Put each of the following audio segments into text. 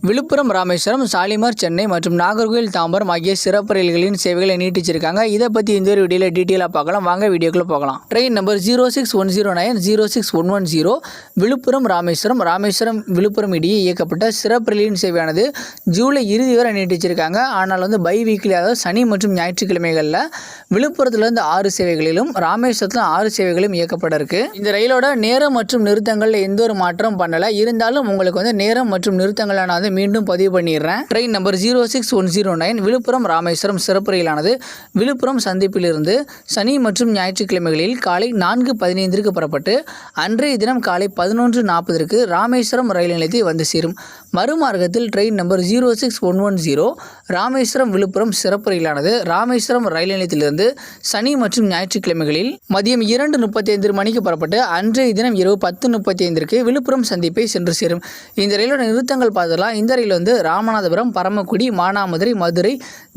விழுப்புரம் ராமேஸ்வரம் ஷாலிமார் சென்னை மற்றும் நாகர்கோவில் தாம்பரம் ஆகிய சிறப்பு ரயில்களின் சேவைகளை நீட்டிச்சிருக்காங்க. இதை பற்றி இந்த ஒரு வீடியோவில் டீட்டெயிலாக பார்க்கலாம். வாங்க வீடியோக்குள்ளே போகலாம். ட்ரெயின் நம்பர் 06109 06110 விழுப்புரம் ராமேஸ்வரம் விழுப்புரம் இடையே இயக்கப்பட்ட சிறப்பு ரயிலின் சேவையானது ஜூலை இறுதி வரை நீட்டிச்சிருக்காங்க. ஆனால் பை வீக்லி, அதாவது சனி மற்றும் ஞாயிற்றுக்கிழமைகளில் விழுப்புரத்துலேருந்து 6 சேவைகளிலும் ராமேஸ்வரத்தில் 6 சேவைகளும் இயக்கப்பட இருக்கு. இந்த ரயிலோட நேரம் மற்றும் நிறுத்தங்களில் எந்த ஒரு மாற்றம் பண்ணலை. இருந்தாலும் உங்களுக்கு நேரம் மற்றும் நிறுத்தங்களான மீண்டும் பதிவு பண்ணிடுறேன். ட்ரெயின் நம்பர் 06109 விழுப்புரம் ராமேஸ்வரம் சிறப்பு ரயிலானது விழுப்புரம் சந்திப்பிலிருந்து சனி மற்றும் ஞாயிற்றுக்கிழமைகளில் காலை 4:15 புறப்பட்டு அன்றைய தினம் காலை 11:40 ராமேஸ்வரம் ரயில் நிலையத்தை வந்து சேரும். மறுமார்க்கத்தில் ட்ரெயின் நம்பர் 06110 ராமேஸ்வரம் விழுப்புரம் சிறப்பு ரயிலானது ராமேஸ்வரம் ரயில் நிலையத்திலிருந்து சனி மற்றும் ஞாயிற்றுக்கிழமைகளில் மதியம் 2:35 மணிக்கு புறப்பட்டு அன்றைய தினம் இரவு 10:35 விழுப்புரம் சந்திப்பை சென்று சேரும். இந்த ரயிலோட நிறுத்தங்கள் பார்த்தலாம். இந்த ரயில் ராமநாதபுரம், பரமக்குடி, மானாமதுரை, மதுரை,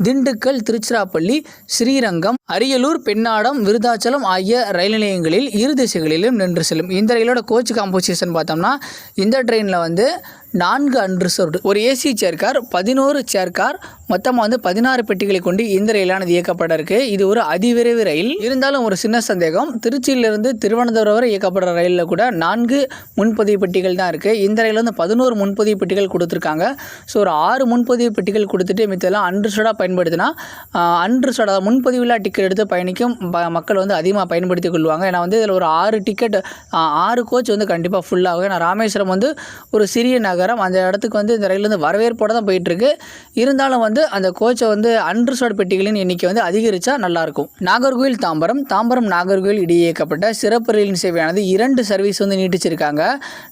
திண்டுக்கல், திருச்சிராப்பள்ளி, ஸ்ரீரங்கம், அரியலூர், பெண்ணாடம், விருதாச்சலம் ஆகிய ரயில் நிலையங்களில் இரு திசைகளிலும் நின்று செல்லும். இந்த ரயிலோட கோச் காம்போசிஷன் பார்த்தோம்னா இந்த ட்ரெயினில் 4 அன்ரிசர்வ்டு, ஒரு ஏசி சேர்கார், 11 சேர்கார், மொத்தமாக 16 பெட்டிகளை கொண்டு இந்த ரயிலானது இயக்கப்பட இருக்கு. இது ஒரு அதிவிரைவு ரயில். இருந்தாலும் ஒரு சின்ன சந்தேகம், திருச்சியிலிருந்து திருவனந்தபுரம் வரை இயக்கப்படுற ரயிலில் கூட 4 முன்பதிவு பெட்டிகள் தான் இருக்குது. இந்த ரயில் 11 முன்பதிவு பெட்டிகள் கொடுத்துருக்காங்க. ஸோ ஒரு 6 முன்பதிவு பெட்டிகள் கொடுத்துட்டு மித்தெல்லாம் அன்ரிசர்வ்டாக பயன்படுத்தினா அன்ரிசர்வ்டாக முன்பதிவில்லா டிக்கெட் எடுத்து பயணிக்கும் மக்கள் அதிகமாக பயன்படுத்தி கொள்வாங்க. ஏன்னா இதில் ஒரு 6 டிக்கெட் 6 கோச் கண்டிப்பாக ஃபுல்லாகும். ஏன்னா ராமேஸ்வரம் ஒரு சிறிய நகரம். அந்த இடத்துக்கு இந்த ரயில் வரவேற்போட தான் போயிட்டுருக்கு. இருந்தாலும் அந்த கோச்சை அன்ரிசர்வ்டு பெட்டிகளின் எண்ணிக்கை அதிகரித்தா நல்லாயிருக்கும். நாகர்கோவில் தாம்பரம் நாகர்கோவில் இடையே இயக்கப்பட்ட சிறப்பு ரயிலின் சேவையானது 2 சர்வீஸ் நீட்டிச்சிருக்காங்க.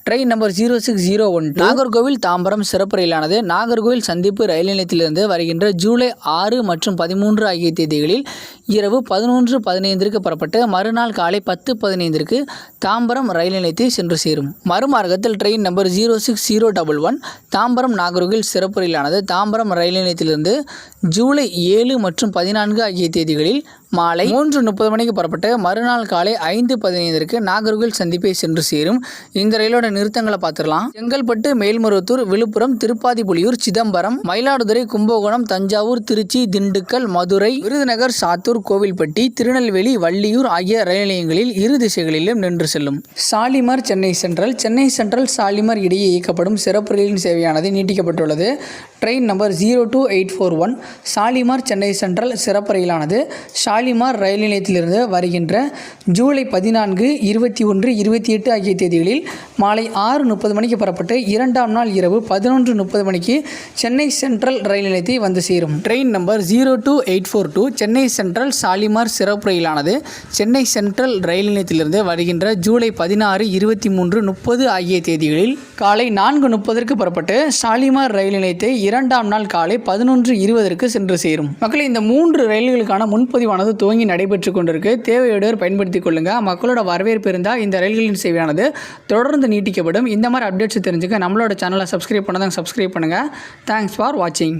ட்ரெயின் நம்பர் 06012 நாகர்கோவில் தாம்பரம் சிறப்பு ரயிலானது நாகர்கோவில் சந்திப்பு ரயில் நிலையத்திலிருந்து வருகின்ற ஜூலை 6 மற்றும் 13 ஆகிய தேதிகளில் இரவு 11:15 புறப்பட்டு மறுநாள் காலை 10:15 தாம்பரம் ரயில் நிலையத்தை சென்று சேரும். மறுமார்க்கத்தில் ட்ரெயின் நம்பர் 06011 தாம்பரம் நாகர்கோவில் சிறப்பு ரயிலானது தாம்பரம் ரயில் நிலையத்திலிருந்து ஜூலை 7 மற்றும் 14 ஆகிய தேதிகளில் மாலை 3:30 மணிக்கு புறப்பட்டு மறுநாள் காலை 5:15 நாகர்கோவில் சந்திப்பை சென்று சேரும். இந்த ரயிலோட நிறுத்தங்களை பார்த்துடலாம். செங்கல்பட்டு, மேல்மருவத்தூர், விழுப்புரம், திருப்பாதிப்புலியூர், சிதம்பரம், மயிலாடுதுறை, கும்பகோணம், தஞ்சாவூர், திருச்சி, திண்டுக்கல், மதுரை, விருதுநகர், சாத்தூர், கோவில்பட்டி, திருநெல்வேலி, வள்ளியூர் ஆகிய ரயில் நிலையங்களில் இரு திசைகளிலும் நின்று செல்லும். ஷாலிமார் சென்னை சென்ட்ரல் ஷாலிமார் இடையே இயக்கப்படும் சிறப்பு ரயிலின் சேவையானது நீட்டிக்கப்பட்டுள்ளது. Train number 02841 Shalimar Chennai central சிறப்பு ரயிலானது ஷாலிமார் ரயில் நிலையத்திலிருந்து வருகின்ற ஜூலை 14, 21, 28 ஆகிய தேதிகளில் மாலை 6:30 மணிக்கு புறப்பட்டு 2ஆம் நாள் இரவு 11:30 மணிக்கு சென்னை சென்ட்ரல் ரயில் நிலையத்தை வந்து சேரும். Train number 02842 Chennai central Shalimar சிறப்பு ரயிலானது சென்னை சென்ட்ரல் ரயில் நிலையத்திலிருந்து வருகின்ற ஜூலை 16, 23, 30 ஆகிய தேதிகளில் காலை 4:30 புறப்பட்டு ஷாலிமார் ரயில் நிலையத்தை 2ஆம் நாள் காலை 11:20 சென்று சேரும். மக்களே, இந்த 3 ரயில்களுக்கான முன்பதிவானது துவங்கி நடைபெற்று கொண்டிருக்கு. தேவையுடையோர் பயன்படுத்திக் கொள்ளுங்க. மக்களோட வரவேற்பு இருந்தால் இந்த ரயில்களின் சேவையானது தொடர்ந்து நீட்டிக்கப்படும். இந்த மாதிரி அப்டேட்ஸ் தெரிஞ்சுக்க நம்மளோட சேனலை சப்ஸ்கிரைப் பண்ணாதான் சப்ஸ்கிரைப் பண்ணுங்க. தேங்க்ஸ் ஃபார் வாட்சிங்.